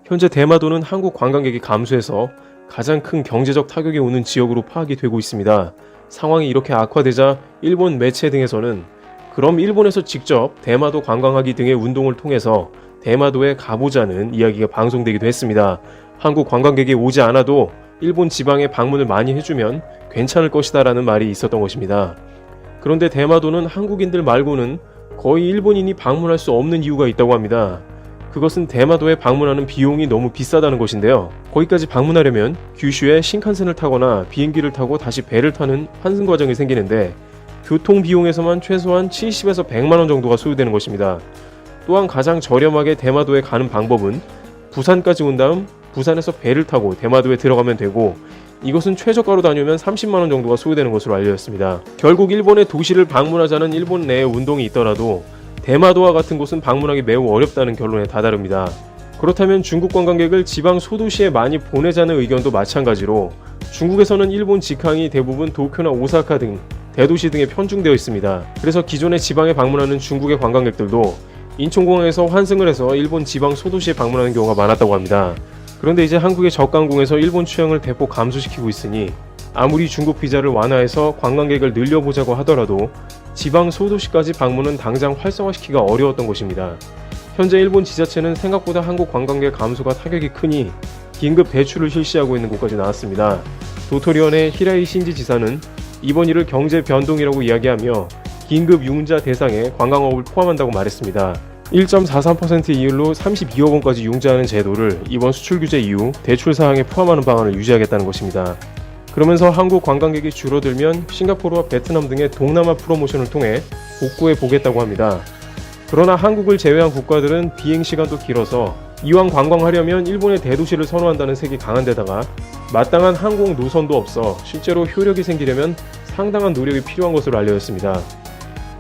현재 대마도는 한국 관광객이 감소해서 가장 큰 경제적 타격이 오는 지역으로 파악이 되고 있습니다. 상황이 이렇게 악화되자 일본 매체 등에서는 그럼 일본에서 직접 대마도 관광하기 등의 운동을 통해서 대마도에 가보자는 이야기가 방송되기도 했습니다. 한국 관광객이 오지 않아도 일본 지방에 방문을 많이 해주면 괜찮을 것이다 라는 말이 있었던 것입니다. 그런데 대마도는 한국인들 말고는 거의 일본인이 방문할 수 없는 이유가 있다고 합니다. 그것은 대마도에 방문하는 비용이 너무 비싸다는 것인데요. 거기까지 방문하려면 규슈에 신칸센을 타거나 비행기를 타고 다시 배를 타는 환승 과정이 생기는데 교통 비용에서만 최소한 70에서 100만원 정도가 소요되는 것입니다. 또한 가장 저렴하게 대마도에 가는 방법은 부산까지 온 다음 부산에서 배를 타고 대마도에 들어가면 되고, 이것은 최저가로 다녀면 30만원 정도가 소요되는 것으로 알려졌습니다. 결국 일본의 도시를 방문하자는 일본 내의 운동이 있더라도 대마도와 같은 곳은 방문하기 매우 어렵다는 결론에 다다릅니다. 그렇다면 중국 관광객을 지방 소도시에 많이 보내자는 의견도 마찬가지로 중국에서는 일본 직항이 대부분 도쿄나 오사카 등 대도시 등에 편중되어 있습니다. 그래서 기존에 지방에 방문하는 중국의 관광객들도 인천공항에서 환승을 해서 일본 지방 소도시에 방문하는 경우가 많았다고 합니다. 그런데 이제 한국의 저가항공에서 일본 취향을 대폭 감소시키고 있으니 아무리 중국 비자를 완화해서 관광객을 늘려보자고 하더라도 지방 소도시까지 방문은 당장 활성화시키기가 어려웠던 것입니다. 현재 일본 지자체는 생각보다 한국 관광객 감소가 타격이 크니 긴급 대출을 실시하고 있는 곳까지 나왔습니다. 도토리현의 히라이 신지 지사는 이번 일을 경제 변동이라고 이야기하며 긴급 융자 대상에 관광업을 포함한다고 말했습니다. 1.43% 이율로 32억 원까지 융자하는 제도를 이번 수출 규제 이후 대출 사항에 포함하는 방안을 유지하겠다는 것입니다. 그러면서 한국 관광객이 줄어들면 싱가포르와 베트남 등의 동남아 프로모션을 통해 복구해 보겠다고 합니다. 그러나 한국을 제외한 국가들은 비행시간도 길어서 이왕 관광하려면 일본의 대도시를 선호한다는 색이 강한 데다가 마땅한 항공 노선도 없어 실제로 효력이 생기려면 상당한 노력이 필요한 것으로 알려졌습니다.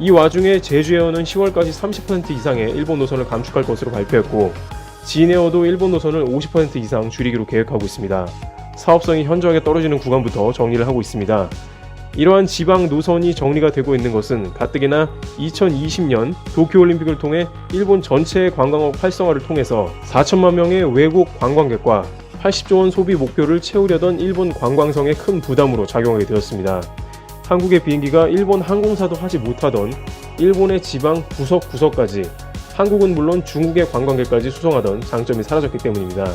이 와중에 제주에어는 10월까지 30% 이상의 일본 노선을 감축할 것으로 발표했고, 진에어도 일본 노선을 50% 이상 줄이기로 계획하고 있습니다. 사업성이 현저하게 떨어지는 구간부터 정리를 하고 있습니다. 이러한 지방 노선이 정리가 되고 있는 것은 가뜩이나 2020년 도쿄올림픽을 통해 일본 전체의 관광업 활성화를 통해서 4천만 명의 외국 관광객과 80조 원 소비 목표를 채우려던 일본 관광성의 큰 부담으로 작용하게 되었습니다. 한국의 비행기가 일본 항공사도 하지 못하던 일본의 지방 구석구석까지, 한국은 물론 중국의 관광객까지 수송하던 장점이 사라졌기 때문입니다.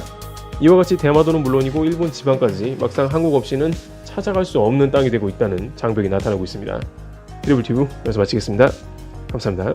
이와 같이 대마도는 물론이고 일본 지방까지 막상 한국 없이는 찾아갈 수 없는 땅이 되고 있다는 장벽이 나타나고 있습니다. 드리블 튜브 여기서 마치겠습니다. 감사합니다.